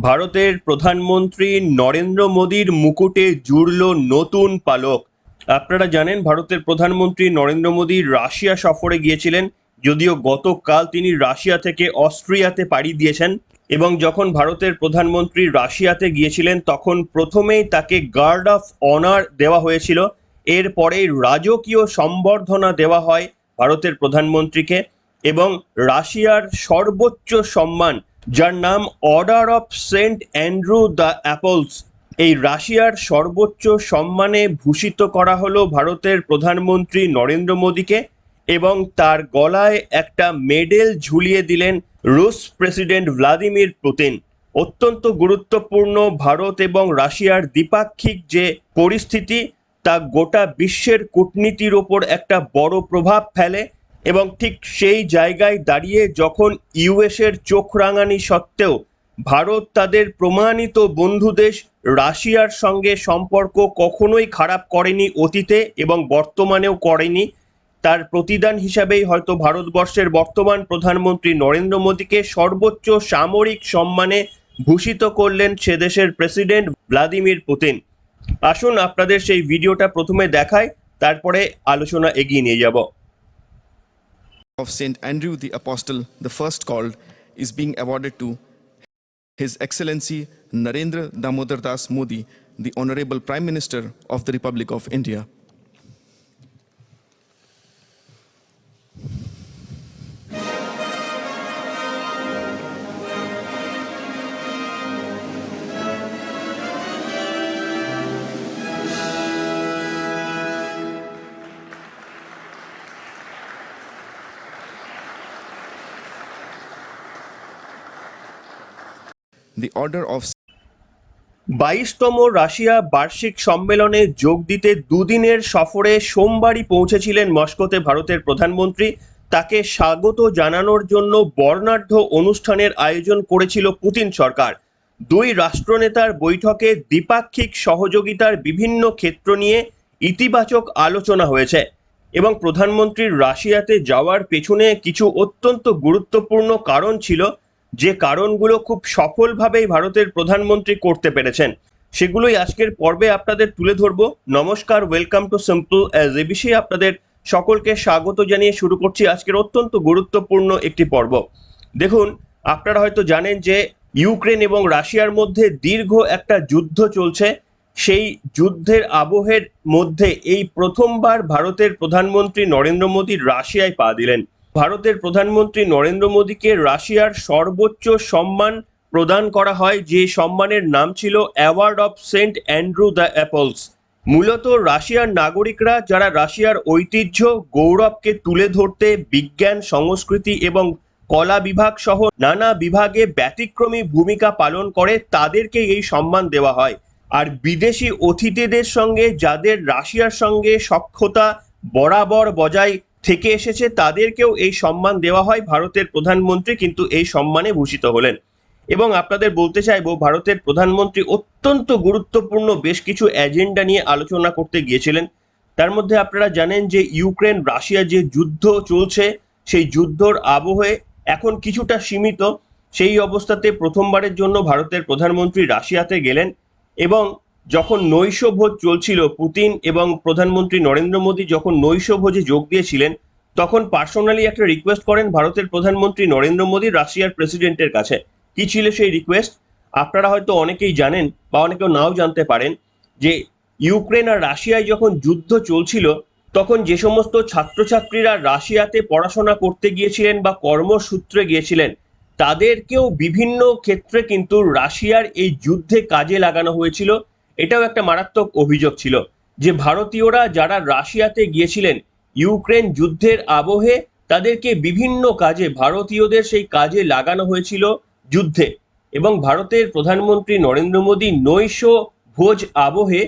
ভারতের প্রধানমন্ত্রী নরেন্দ্র মোদীর মুকুটে জুড়ল নতুন পালক। আপনারা জানেন ভারতের প্রধানমন্ত্রী নরেন্দ্র মোদী রাশিয়া সফরে গিয়েছিলেন, যদিও গতকাল তিনি রাশিয়া থেকে অস্ট্রিয়াতে পাড়ি দিয়েছেন। এবং যখন ভারতের প্রধানমন্ত্রী রাশিয়াতে গিয়েছিলেন তখন প্রথমেই তাকে গার্ড অফ অনার দেওয়া হয়েছিল, এরপরেই রাজকীয় সম্বর্ধনা দেওয়া হয় ভারতের প্রধানমন্ত্রীকে। এবং রাশিয়ার সর্বোচ্চ সম্মান, যার নাম order of Saint Andrew the apostles, এই রাশিয়ার সর্বোচ্চ সম্মানে ভূষিত করা হলো ভারতের প্রধানমন্ত্রী নরেন্দ্র মোদীকে। এবং তার গলায় একটা মেডেল ঝুলিয়ে দিলেন রুশ প্রেসিডেন্ট ভ্লাদিমির পুতিন। অত্যন্ত গুরুত্বপূর্ণ। ভারত এবং রাশিয়ার দ্বিপাক্ষিক যে পরিস্থিতি, তা গোটা বিশ্বের কূটনীতির ওপর একটা বড় প্রভাব ফেলে। এবং ঠিক সেই জায়গায় দাঁড়িয়ে যখন ইউএসের চোখ রাঙানি সত্ত্বেও ভারত তাদের প্রমাণিত বন্ধু দেশ রাশিয়ার সঙ্গে সম্পর্ক কখনোই খারাপ করেনি অতীতে এবং বর্তমানেও করেনি, তার প্রতিদান হিসাবেই হয়তো ভারতবর্ষের বর্তমান প্রধানমন্ত্রী নরেন্দ্র মোদীকে সর্বোচ্চ সামরিক সম্মানে ভূষিত করলেন সে দেশের প্রেসিডেন্ট ভ্লাদিমির পুতিন। আসুন আপনাদের সেই ভিডিওটা প্রথমে দেখাই, তারপরে আলোচনা এগিয়ে নিয়ে যাব। Of Saint Andrew the Apostle, the first called, is being awarded to His Excellency Narendra Damodar Das Modi, the Honorable Prime Minister of the Republic of India. The Order of 22তম রাশিয়া বার্ষিক সম্মেলনে যোগ দিতে দুদিনের সফরে সোমবারই পৌঁছেছিলেন মস্কোতে ভারতের প্রধানমন্ত্রী। তাকে স্বাগত জানানোর জন্য বর্ণাঢ্য অনুষ্ঠানের আয়োজন করেছিল পুতিন সরকার। দুই রাষ্ট্রনেতার বৈঠকে দ্বিপাক্ষিক সহযোগিতার বিভিন্ন ক্ষেত্র নিয়ে ইতিবাচক আলোচনা হয়েছে। এবং প্রধানমন্ত্রীর রাশিয়াতে যাওয়ার পেছনে কিছু অত্যন্ত গুরুত্বপূর্ণ কারণ ছিল, যে কারণগুলো খুব সফলভাবেই ভারতের প্রধানমন্ত্রী করতে পেরেছেন, সেগুলোই আজকের পর্বে আপনাদের তুলে ধরবো। নমস্কার, welcome to simple as ABC. আপনাদের সকলকে স্বাগত জানিয়ে শুরু করছি আজকের অত্যন্ত গুরুত্বপূর্ণ একটি পর্ব। দেখুন, আপনারা হয়তো জানেন যে ইউক্রেন এবং রাশিয়ার মধ্যে দীর্ঘ একটা যুদ্ধ চলছে। সেই যুদ্ধের আবহের মধ্যে এই প্রথমবার ভারতের প্রধানমন্ত্রী নরেন্দ্র মোদী রাশিয়ায় পা দিলেন। ভারতের প্রধানমন্ত্রী নরেন্দ্র মোদীকে রাশিয়ার সর্বোচ্চ সম্মান প্রদান করা হয়, যে সম্মানের নাম ছিল award of Saint Andrew the apostles. মূলত রাশিয়ার নাগরিকরা যারা রাশিয়ার ঐতিহ্য গৌরবকে তুলে ধরতে বিজ্ঞান, সংস্কৃতি এবং কলা বিভাগ সহ নানা বিভাগে ব্যতিক্রমী ভূমিকা পালন করে, তাদেরকে এই সম্মান দেওয়া হয়। আর বিদেশি অতিথিদের সঙ্গে যাদের রাশিয়ার সঙ্গে সখ্যতা বরাবর বজায় থেকে এসেছে, তাদেরকেও এই সম্মান দেওয়া হয়। ভারতের প্রধানমন্ত্রী কিন্তু এই সম্মানে ভূষিত হলেন। এবং আপনাদের বলতে চাইবো, ভারতের প্রধানমন্ত্রী অত্যন্ত গুরুত্বপূর্ণ বেশ কিছু এজেন্ডা নিয়ে আলোচনা করতে গিয়েছিলেন। তার মধ্যে আপনারা জানেন যে ইউক্রেন রাশিয়া যে যুদ্ধ চলছে, সেই যুদ্ধর আবহে এখন কিছুটা সীমিত। সেই অবস্থাতে প্রথমবারের জন্য ভারতের প্রধানমন্ত্রী রাশিয়াতে গেলেন। এবং যখন নৈশভোজ চলছিল, পুতিন এবং প্রধানমন্ত্রী নরেন্দ্র মোদী যখন নৈশভোজে যোগ দিয়েছিলেন, তখন পার্সোনালি একটা রিকোয়েস্ট করেন ভারতের প্রধানমন্ত্রী নরেন্দ্র মোদী রাশিয়ার প্রেসিডেন্টের কাছে। কি ছিল সেই রিকোয়েস্ট? আপনারা হয়তো অনেকেই জানেন বা অনেকেও নাও জানতে পারেন যে ইউক্রেন আর রাশিয়ায় যখন যুদ্ধ চলছিল, তখন যে সমস্ত ছাত্রছাত্রীরা রাশিয়াতে পড়াশোনা করতে গিয়েছিলেন বা কর্মসূত্রে গিয়েছিলেন, তাদেরকেও বিভিন্ন ক্ষেত্রে কিন্তু রাশিয়ার এই যুদ্ধে কাজে লাগানো হয়েছিল। এটাও একটা মারাত্মক অভিযোগ ছিল যে ভারতীয়রা যারা রাশিয়াতে গিয়েছিলেন ইউক্রেন যুদ্ধের আবহে, তাদেরকে বিভিন্ন কাজে, ভারতীয়দের সেই কাজে লাগানো হয়েছিল যুদ্ধে। এবং ভারতের প্রধানমন্ত্রী নরেন্দ্র মোদী নৈশ ভোজ আবহে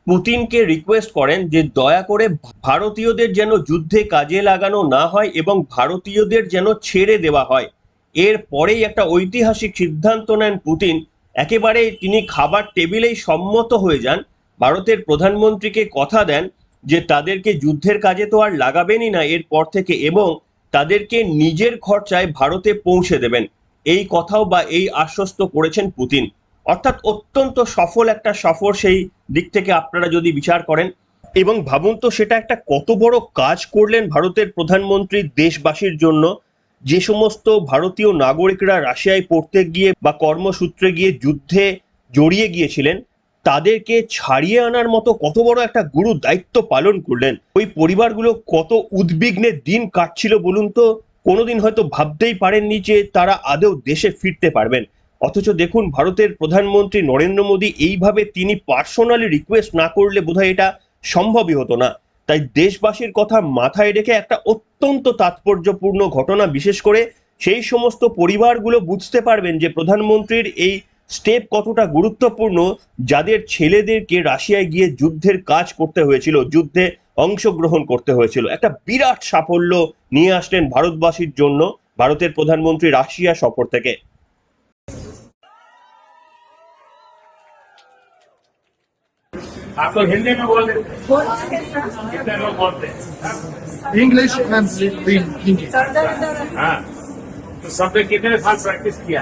পুতিনকে রিকোয়েস্ট করেন যে দয়া করে ভারতীয়দের যেন যুদ্ধে কাজে লাগানো না হয় এবং ভারতীয়দের যেন ছেড়ে দেওয়া হয়। এর পরেই একটা ঐতিহাসিক সিদ্ধান্ত নেন পুতিন। একেবারে তিনি খাবার টেবিলেই সম্মত হয়ে যান, ভারতের প্রধানমন্ত্রীকে কথা দেন যে তাদেরকে যুদ্ধের কাজে তো আর লাগাবেনই না এরপর থেকে, এবং তাদেরকে নিজের খরচায় ভারতে পৌঁছে দেবেন। এই কথাও বা এই আশ্বস্ত করেছেন পুতিন। অর্থাৎ অত্যন্ত সফল একটা সফর সেই দিক থেকে আপনারা যদি বিচার করেন। এবং ভাবুন তো সেটা একটা কত বড় কাজ করলেন ভারতের প্রধানমন্ত্রী দেশবাসীর জন্য। যে সমস্ত ভারতীয় নাগরিকরা রাশিয়ায় পড়তে গিয়ে বা কর্মসূত্রে গিয়ে যুদ্ধে জড়িয়ে গিয়েছিলেন, তাদেরকে ছাড়িয়ে আনার মতো কত বড় একটা গুরু দায়িত্ব পালন করলেন। ওই পরিবারগুলো কত উদ্বিগ্নের দিন কাটছিল বলুন তো। কোনোদিন হয়তো ভাবতেই পারেননি যে তারা আদৌ দেশে ফিরতে পারবেন। অথচ দেখুন ভারতের প্রধানমন্ত্রী নরেন্দ্র মোদী এইভাবে তিনি পার্সোনালি রিকোয়েস্ট না করলে বোধহয় এটা সম্ভবই হতো না। তাই দেশবাসীর কথা মাথায় রেখে একটা অত্যন্ত তাৎপর্যপূর্ণ ঘটনা, বিশেষ করে সেই সমস্ত পরিবারগুলো বুঝতে পারবেন যে প্রধানমন্ত্রীর এই স্টেপ কতটা গুরুত্বপূর্ণ, যাদের ছেলেদেরকে রাশিয়ায় গিয়ে যুদ্ধের কাজ করতে হয়েছিল, যুদ্ধে অংশগ্রহণ করতে হয়েছিল। একটা বিরাট সাফল্য নিয়ে আসলেন ভারতবাসীর জন্য ভারতের প্রধানমন্ত্রী রাশিয়া সফর থেকে। आप लोग हिंदी में बोल देते कितने लोग बोलते हैं? English and Hindi. हाँ, तो सब ने कितने साल प्रैक्टिस किया?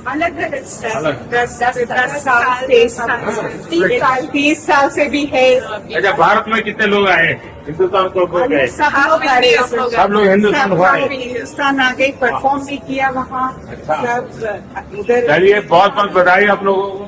अलग अलग अलग। 10 साल 30 साल से भी है। अच्छा, भारत में कितने लोग आए हिंदुस्तान को गए? सब लोग आए, सब लोग हिंदुस्तान को आए। हिंदुस्तान आ गए, परफॉर्म भी किया वहाँ। अच्छा। सब उधर चलिए, बहुत बहुत बधाई आप लोगों को।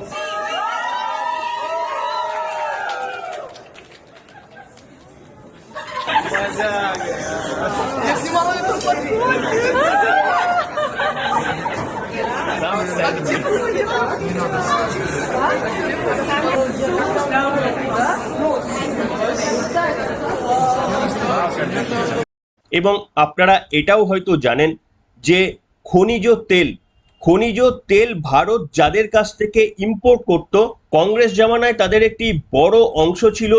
এবং আপনারা এটাও হয়তো জানেন যে খনিজ তেল ভারত যাদের কাছ থেকে ইম্পোর্ট করত, কংগ্রেস জামানায় তাদের একটি বড় অংশ ছিল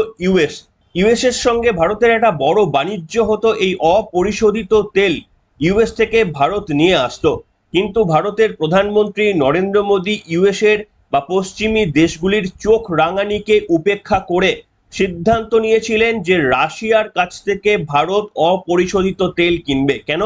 ইউএস এর সঙ্গে ভারতের একটা বড় বাণিজ্য হতো। এই অপরিশোধিত তেল ইউএস থেকে ভারত নিয়ে আসতো। কিন্তু ভারতের প্রধানমন্ত্রী নরেন্দ্র মোদী ইউএস এর বা পশ্চিমী দেশগুলির চোখ রাঙানিকে উপেক্ষা করে সিদ্ধান্ত নিয়েছিলেন যে রাশিয়ার কাছ থেকে ভারত অপরিশোধিত তেল কিনবে। কেন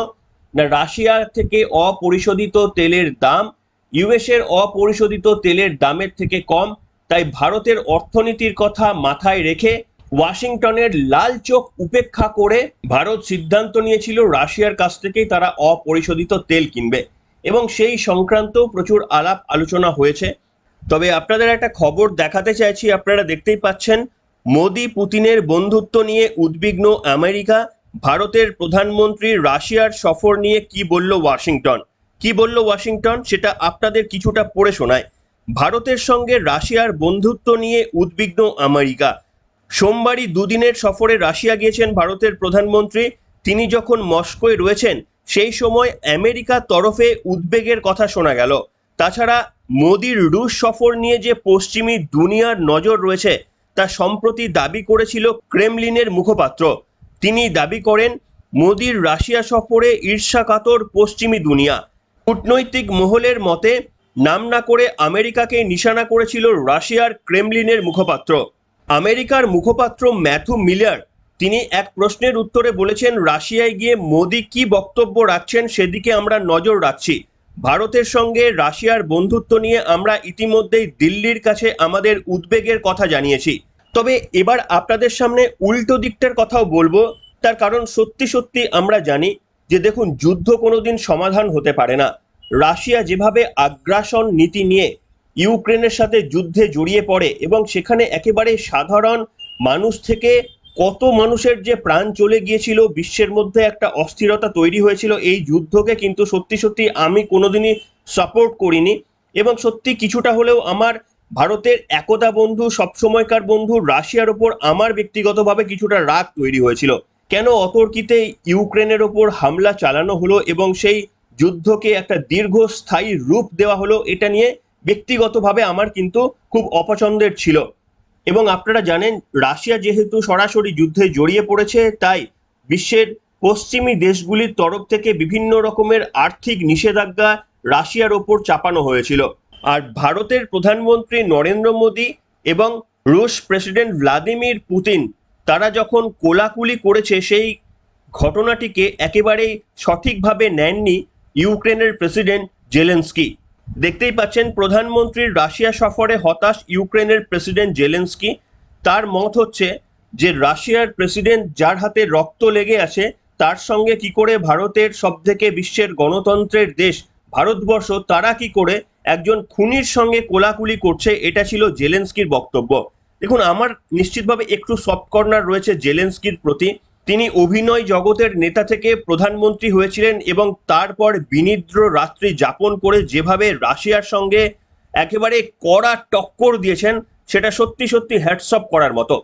না, রাশিয়া থেকে অপরিশোধিত তেলের দাম ইউএস এর অপরিশোধিত তেলের দামের থেকে কম। তাই ভারতের অর্থনীতির কথা মাথায় রেখে ওয়াশিংটনের লাল চোখ উপেক্ষা করে ভারত সিদ্ধান্ত নিয়েছিল রাশিয়ার কাছ থেকেই তারা অপরিশোধিত তেল কিনবে। এবং সেই সংক্রান্ত প্রচুর আলাপ আলোচনা হয়েছে। তবে আপনাদের একটা খবর দেখাতে চাইছি, আপনারা দেখতেই পাচ্ছেন মোদি পুতিনের বন্ধুত্ব নিয়ে উদ্বিগ্ন আমেরিকা। ভারতের প্রধানমন্ত্রী রাশিয়ার সফর নিয়ে কি বলল ওয়াশিংটন সেটা আপনাদের কিছুটা পড়ে শোনায়। ভারতের সঙ্গে রাশিয়ার বন্ধুত্ব নিয়ে উদ্বিগ্ন আমেরিকা। সোমবারই দুদিনের সফরে রাশিয়া গিয়েছেন ভারতের প্রধানমন্ত্রী। তিনি যখন মস্কোয় রয়েছেন সেই সময় আমেরিকার তরফে উদ্বেগের কথা শোনা গেল। তাছাড়া মোদির রুশ সফর নিয়ে যে পশ্চিমী দুনিয়ার নজর রয়েছে তা সম্প্রতি দাবি করেছিল ক্রেমলিনের মুখপাত্র। তিনি দাবি করেন মোদির রাশিয়া সফরে ঈর্ষাকাতর পশ্চিমী দুনিয়া। কূটনৈতিক মহলের মতে নাম না করে আমেরিকাকে নিশানা করেছিল রাশিয়ার ক্রেমলিনের মুখপাত্র। আমেরিকার মুখপাত্র ম্যাথু মিলার তিনি এক প্রশ্নের উত্তরে বলেছেন, রাশিয়ায় গিয়ে মোদি কি বক্তব্য রাখছেন সেদিকে আমরা নজর রাখছি। ভারতের সঙ্গে রাশিয়ার বন্ধুত্ব নিয়ে আমরা ইতিমধ্যেই দিল্লির কাছে আমাদের উদ্বেগের কথা জানিয়েছি। তবে এবার আপনাদের সামনে উল্টো দিকটার কথাও বলবো, তার কারণ সত্যি সত্যি আমরা জানি যে দেখুন, যুদ্ধ কোনোদিন সমাধান হতে পারে না। রাশিয়া যেভাবে আগ্রাসন নীতি নিয়ে ইউক্রেনের সাথে যুদ্ধে জড়িয়ে পড়ে এবং সেখানে একেবারে সাধারণ মানুষ থেকে কত মানুষের যে প্রাণ চলে গিয়েছিল, বিশ্বের মধ্যে একটা অস্থিরতা তৈরি হয়েছিল। এই যুদ্ধকে কিন্তু সত্যি সত্যি আমি কোনোদিনই সাপোর্ট করিনি এবং সত্যি কিছুটা হলেও আমার ভারতের একতা বন্ধু, সবসময়কার বন্ধু রাশিয়ার ওপর আমার ব্যক্তিগতভাবে কিছুটা রাগ তৈরি হয়েছিল। কেন অতর্কিতে ইউক্রেনের ওপর হামলা চালানো হলো এবং সেই যুদ্ধকে একটা দীর্ঘস্থায়ী রূপ দেওয়া হলো, এটা নিয়ে ব্যক্তিগতভাবে আমার কিন্তু খুব অপছন্দের ছিল। এবং আপনারা জানেন রাশিয়া যেহেতু সরাসরি যুদ্ধে জড়িয়ে পড়েছে, তাই বিশ্বের পশ্চিমী দেশগুলির তরফ থেকে বিভিন্ন রকমের আর্থিক নিষেধাজ্ঞা রাশিয়ার ওপর চাপানো হয়েছিল। আর ভারতের প্রধানমন্ত্রী নরেন্দ্র মোদী এবং রুশ প্রেসিডেন্ট ভ্লাদিমির পুতিন তারা যখন কোলাকুলি করেছে, সেই ঘটনাটিকে একেবারেই সঠিকভাবে নেননি ইউক্রেনের প্রেসিডেন্ট জেলেনস্কি। দেখতেই পাচ্ছেন প্রধানমন্ত্রীর রাশিয়া সফরে হতাশ ইউক্রেনের প্রেসিডেন্ট জেলেনস্কি। তার মত হচ্ছে যে রাশিয়ার প্রেসিডেন্ট যার হাতে রক্ত লেগে আছে তার সঙ্গে কি করে ভারতের সবথেকে বিশ্বের গণতন্ত্রের দেশ ভারতবর্ষ তারা কি করে একজন খুনির সঙ্গে কোলাকুলি করছে, এটা ছিল জেলেনস্কির বক্তব্য। দেখুন, আমার নিশ্চিতভাবে একটু সফট কর্নার রয়েছে জেলেনস্কির প্রতি। তিনি অভিনয় জগতের নেতা থেকে প্রধানমন্ত্রী হয়েছিলেন এবং তারপর বিনিদ্র রাত্রি যাপন করে যেভাবে রাশিয়ার সঙ্গে একেবারে কড়া টক্কর দিয়েছেন সেটা সত্যি সত্যি হ্যাটস অফ করার মতো।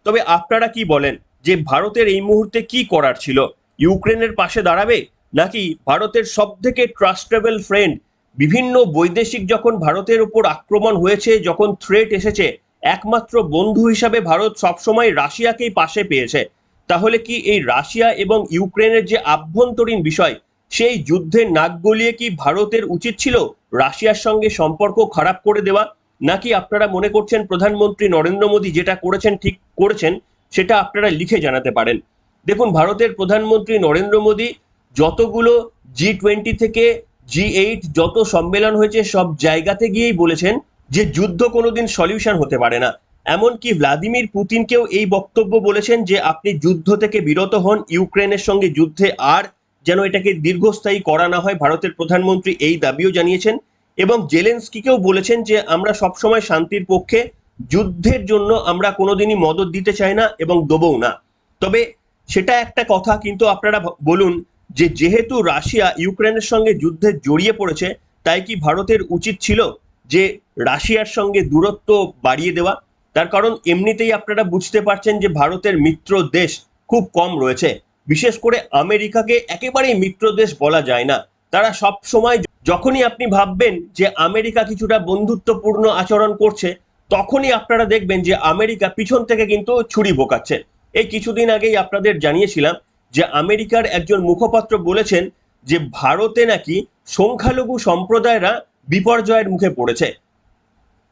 তবে আপনারা কি বলেন যে ভারতের এই মুহূর্তে কি করার ছিল? ইউক্রেনের পাশে দাঁড়াবে, নাকি ভারতের সবথেকে ট্রাস্টেবল ফ্রেন্ড বিভিন্ন বৈদেশিক যখন ভারতের উপর আক্রমণ হয়েছে, যখন থ্রেট এসেছে, একমাত্র বন্ধু হিসাবে ভারত সবসময় রাশিয়াকেই পাশে পেয়েছে। তাহলে কি এই রাশিয়া এবং ইউক্রেনের যে আভ্যন্তরীণ বিষয় সেই যুদ্ধে নাক গলিয়ে কি ভারতের উচিত ছিল রাশিয়ার সঙ্গে সম্পর্ক খারাপ করে দেওয়া? নাকি আপনারা মনে করছেন প্রধানমন্ত্রী নরেন্দ্র মোদী যেটা করেছেন ঠিক করেছেন? সেটা আপনারা লিখে জানাতে পারেন। দেখুন, ভারতের প্রধানমন্ত্রী নরেন্দ্র মোদী যতগুলো G20 থেকে G8 যত সম্মেলন হয়েছে সব জায়গাতে গিয়েই বলেছেন যে যুদ্ধ কোনোদিন সলিউশন হতে পারে না। এমনকি ভ্লাদিমির পুতিনকেও এই বক্তব্য বলেছেন যে আপনি যুদ্ধ থেকে বিরত হন, ইউক্রেনের সঙ্গে যুদ্ধে আর যেন এটাকে দীর্ঘস্থায়ী করা না হয়। ভারতের প্রধানমন্ত্রী এই দাবিও জানিয়েছেন এবং জেলেনস্কিকেও বলেছেন যে আমরা সবসময় শান্তির পক্ষে, যুদ্ধের জন্য আমরা কোনোদিনই মদদ দিতে চাই না এবং দেবও না। তবে সেটা একটা কথা, কিন্তু আপনারা বলুন যে যেহেতু রাশিয়া ইউক্রেনের সঙ্গে যুদ্ধে জড়িয়ে পড়েছে, তাই কি ভারতের উচিত ছিল যে রাশিয়ার সঙ্গে দূরত্ব বাড়িয়ে দেওয়া? তার কারণ এমনিতেই আপনারা বুঝতে পারছেন যে ভারতের মিত্র দেশ খুব কম রয়েছে। বিশেষ করে আমেরিকাকে একেবারেই মিত্র দেশ বলা যায় না। তারা সব সময় যখনই আপনি ভাববেন যে আমেরিকা কিছুটা বন্ধুত্বপূর্ণ আচরণ করছে, তখনই আপনারা দেখবেন যে আমেরিকা পিছন থেকে কিন্তু ছুরি বোকাচ্ছে। এই কিছুদিন আগেই আপনাদের জানিয়েছিলাম যে আমেরিকার একজন মুখপাত্র বলেছেন যে ভারতে নাকি সংখ্যালঘু সম্প্রদায়রা বিপর্যয়ের মুখে পড়েছে,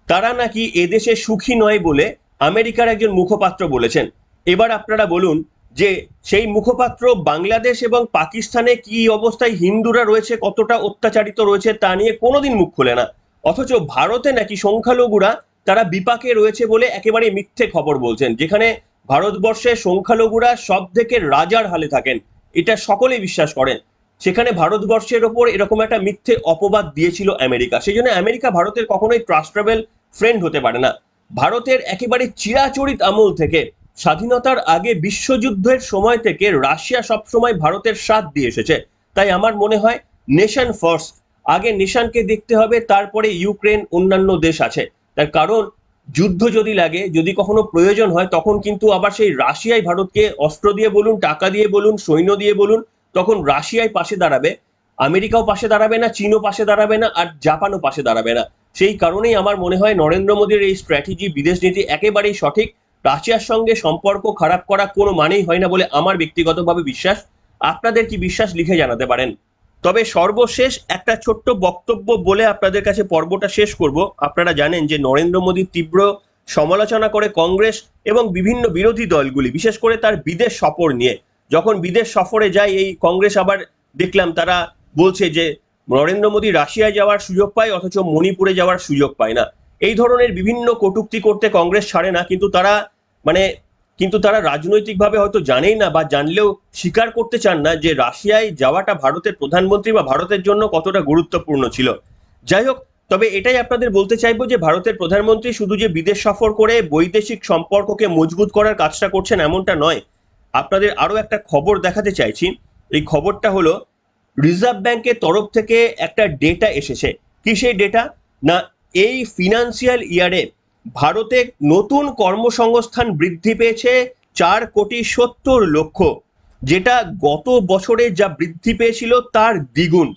তারা নাকি এদেশে সুখী নয় বলে আমেরিকার একজন মুখপাত্র বলেছেন। এবার আপনারা বলুন যে সেই মুখপাত্র বাংলাদেশ এবং পাকিস্তানে কি অবস্থায় হিন্দুরা রয়েছে, কতটা অত্যাচারিত রয়েছে তা নিয়ে কোনোদিন মুখ খোলে না, অথচ ভারতে নাকি সংখ্যালঘুরা তারা বিপাকে রয়েছে বলে একেবারে মিথ্যে খবর বলছেন, যেখানে ভারতবর্ষে সংখ্যালঘুরা সব থেকে রাজার হালে থাকেন, এটা সকলেই বিশ্বাস করেন। সেখানে ভারতবর্ষের ওপর এরকম একটা মিথ্যে অপবাদ দিয়েছিল আমেরিকা। সেই জন্য আমেরিকা ভারতের কখনোই ট্রাস্টেবল ফ্রেন্ড হতে পারে না। ভারতের একেবারে চিরাচরিত আমল থেকে, স্বাধীনতার আগে বিশ্বযুদ্ধের সময় থেকে রাশিয়া সবসময় ভারতের সাথ দিয়ে এসেছে। তাই আমার মনে হয় নেশন ফার্স্ট, আগে নেশনকে দেখতে হবে, তারপরে ইউক্রেন অন্যান্য দেশ আছে। তার কারণ যুদ্ধ যদি লাগে, যদি কখনো প্রয়োজন হয়, তখন কিন্তু আবার সেই রাশিয়াই ভারতকে অস্ত্র দিয়ে বলুন, টাকা দিয়ে বলুন, সৈন্য দিয়ে বলুন, তখন রাশিয়ায় পাশে দাঁড়াবে। আমেরিকাও পাশে দাঁড়াবে না, চীনও পাশে দাঁড়াবে না, আর জাপানও পাশে দাঁড়াবে না। সেই কারণেই আমার মনে হয় নরেন্দ্র মোদীর এই স্ট্র্যাটেজি, বিদেশ নীতি একেবারেই সঠিক। রাশিয়ার সঙ্গে সম্পর্ক খারাপ করা কোনো মানেই হয় না বলে আমার ব্যক্তিগতভাবে বিশ্বাস। আপনাদের কি বিশ্বাস লিখে জানাতে পারেন। তবে সর্বশেষ একটা ছোট্ট বক্তব্য বলে আপনাদের কাছে পর্বটা শেষ করব। আপনারা জানেন যে নরেন্দ্র মোদী তীব্র সমালোচনা করে কংগ্রেস এবং বিভিন্ন বিরোধী দলগুলি, বিশেষ করে তার বিদেশ সফর নিয়ে। যখন বিদেশ সফরে যায় এই কংগ্রেস, আবার দেখলাম তারা বলছে যে নরেন্দ্র মোদী রাশিয়ায় যাওয়ার সুযোগ পায় অথচ মণিপুরে যাওয়ার সুযোগ পায় না। এই ধরনের বিভিন্ন কটূক্তি করতে কংগ্রেস ছাড়ে না, কিন্তু তারা রাজনৈতিকভাবে হয়তো জানেই না বা জানলেও স্বীকার করতে চান না যে রাশিয়ায় যাওয়াটা ভারতের প্রধানমন্ত্রী বা ভারতের জন্য কতটা গুরুত্বপূর্ণ ছিল। যাই হোক, তবে এটাই আপনাদের বলতে চাইবো যে ভারতের প্রধানমন্ত্রী শুধু যে বিদেশ সফর করে বৈদেশিক সম্পর্ককে মজবুত করার কাজটা করছেন এমনটা নয়। আপনাদের আরো একটা খবর দেখাতে চাইছি। এই খবরটা হলো রিজার্ভ ব্যাংকের তরফ থেকে একটা ডেটা এসেছে। কি সেই ডেটা? না, এই ফিনান্সিয়াল ইয়ারে ভারতে নতুন কর্মসংস্থান বৃদ্ধি পেয়েছে 4,70,00,000, যেটা গত বছরে যা বৃদ্ধি পেয়েছিল তার দ্বিগুণ।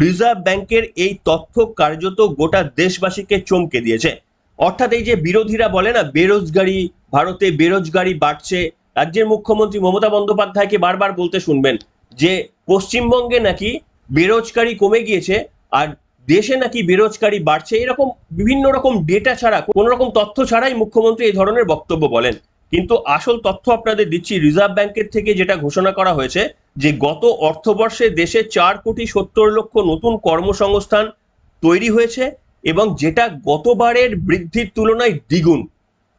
রিজার্ভ ব্যাংকের এই তথ্য কার্যত গোটা দেশবাসীকে চমকে দিয়েছে। অর্থাৎ এই যে বিরোধীরা বলে না বেরোজগারি, ভারতে বেরোজগারি বাড়ছে, রাজ্যের মুখ্যমন্ত্রী মমতা বন্দ্যোপাধ্যায়কে বারবার বলতে শুনবেন যে পশ্চিমবঙ্গে নাকি বেরোজগারি কমে গিয়েছে আর দেশে নাকি বেরোজগারি বাড়ছে। এরকম বিভিন্ন রকম ডেটা ছাড়া, কোন রকম তথ্য ছাড়াই মুখ্যমন্ত্রী এই ধরনের বক্তব্য বলেন। কিন্তু আসল তথ্য আপনাদের দিচ্ছি, রিজার্ভ ব্যাংকের থেকে যেটা ঘোষণা করা হয়েছে যে গত অর্থবর্ষে দেশে 4,70,00,000 নতুন কর্মসংস্থান তৈরি হয়েছে এবং যেটা গতবারের বৃদ্ধির তুলনায় দ্বিগুণ।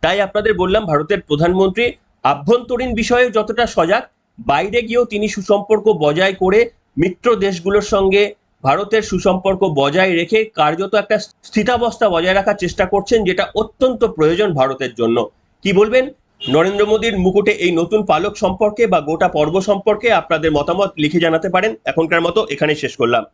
তাই আপনাদের বললাম ভারতের প্রধানমন্ত্রী আভ্যন্তরীণ বিষয়ে যতটা সজাগ, বাইরে গিয়েও তিনি সুসম্পর্ক বজায় করে মিত্র দেশগুলোর সঙ্গে ভারতের সুসম্পর্ক বজায় রেখে কার্যত একটা স্থিতাবস্থা বজায় রাখার চেষ্টা করছেন, যেটা অত্যন্ত প্রয়োজন ভারতের জন্য। কি বলবেন নরেন্দ্র মোদীর মুকুটে এই নতুন পালক সম্পর্কে বা গোটা পর্ব সম্পর্কে? আপনাদের মতামত লিখে জানাতে পারেন। এখনকার মতো এখানেই শেষ করলাম।